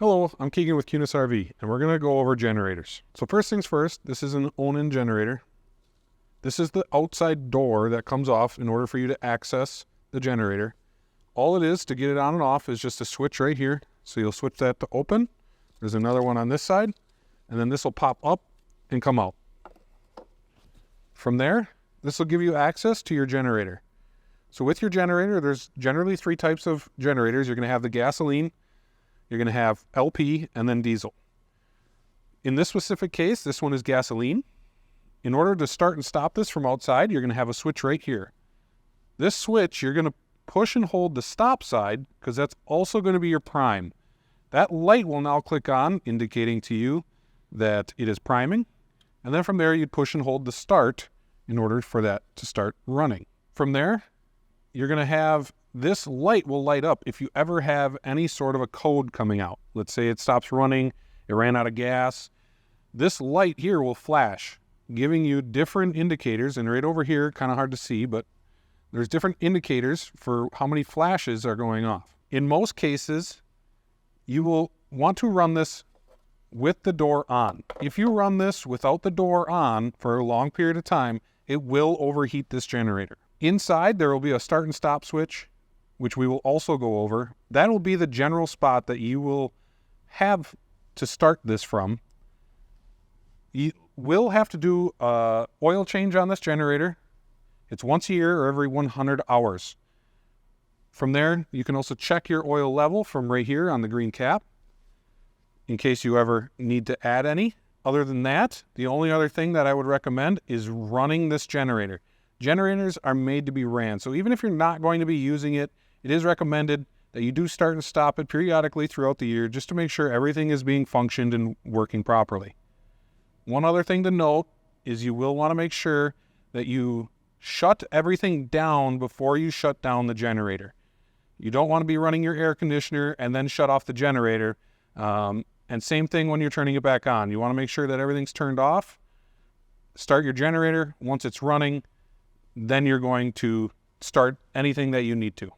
Hello, I'm Keegan with Kunes RV, and we're going to go over generators. So first things first, this is an own-in generator. This is the outside door that comes off in order for you to access the generator. All it is to get it on and off is just a switch right here. So you'll switch that to open. There's another one on this side, and then this will pop up and come out. From there, this will give you access to your generator. So with your generator, there's generally three types of generators. You're going to have the gasoline, you're going to have LP, and then diesel. In this specific case, this one is gasoline. In order to start and stop this from outside, you're going to have a switch right here. This switch, you're going to push and hold the stop side because that's also going to be your prime. That light will now click on, indicating to you that it is priming. And then from there, you'd push and hold the start in order for that to start running. From there, you're going to have this light will light up if you ever have any sort of a code coming out. Let's say it stops running, it ran out of gas. This light here will flash, giving you different indicators. And right over here, kind of hard to see, but there's different indicators for how many flashes are going off. In most cases, you will want to run this with the door on. If you run this without the door on for a long period of time, it will overheat this generator. Inside, there will be a start and stop switch, which we will also go over. That will be the general spot that you will have to start this from. You will have to do an oil change on this generator. It's once a year or every 100 hours. From there, you can also check your oil level from right here on the green cap in case you ever need to add any. Other than that, the only other thing that I would recommend is running this generator. Generators are made to be ran, so even if you're not going to be using it, it is recommended that you do start and stop it periodically throughout the year just to make sure everything is being functioned and working properly. One other thing to note is you will want to make sure that you shut everything down before you shut down the generator. You don't want to be running your air conditioner and then shut off the generator. And same thing when you're turning it back on. You want to make sure that everything's turned off. Start your generator. Once it's running, then you're going to start anything that you need to.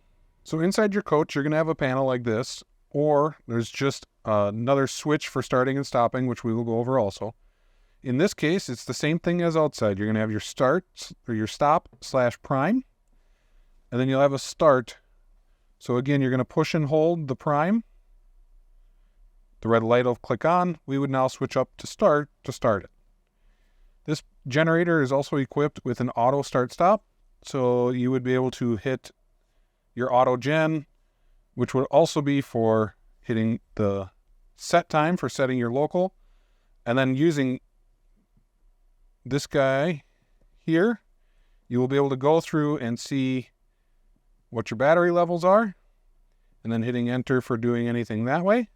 So inside your coach, you're going to have a panel like this, or there's just another switch for starting and stopping, which we will go over also. In this case, it's the same thing as outside. You're going to have your start or your stop / prime, and then you'll have a start. So again, you're going to push and hold the prime. The red light will click on. We would now switch up to start it. This generator is also equipped with an auto start stop. So you would be able to hit your auto gen, which would also be for hitting the set time for setting your local. And then using this guy here, you will be able to go through and see what your battery levels are, and then hitting enter for doing anything that way.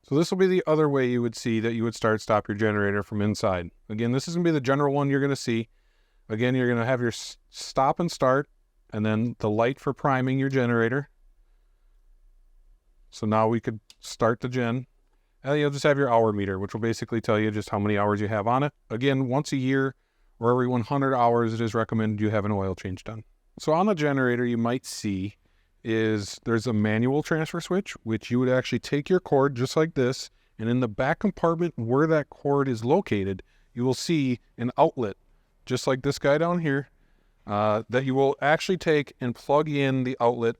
So this will be the other way you would see that you would stop your generator from inside. Again, this is going to be the general one you're going to see. Again, you're going to have your stop and start, and then the light for priming your generator. So now we could start the gen. And you'll just have your hour meter, which will basically tell you just how many hours you have on it. Again, once a year or every 100 hours, it is recommended you have an oil change done. So on the generator, you might see is there's a manual transfer switch, which you would actually take your cord just like this, and in the back compartment where that cord is located, you will see an outlet, just like this guy down here, that you will actually take and plug in the outlet,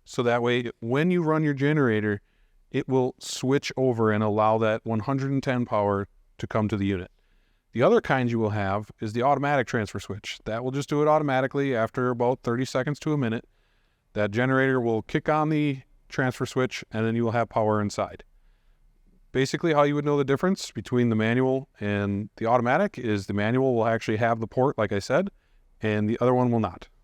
so that way when you run your generator, it will switch over and allow that 110 power to come to the unit. The other kind you will have is the automatic transfer switch. That will just do it automatically after about 30 seconds to a minute. That generator will kick on the transfer switch, and then you will have power inside. Basically, how you would know the difference between the manual and the automatic is the manual will actually have the port, like I said, and the other one will not.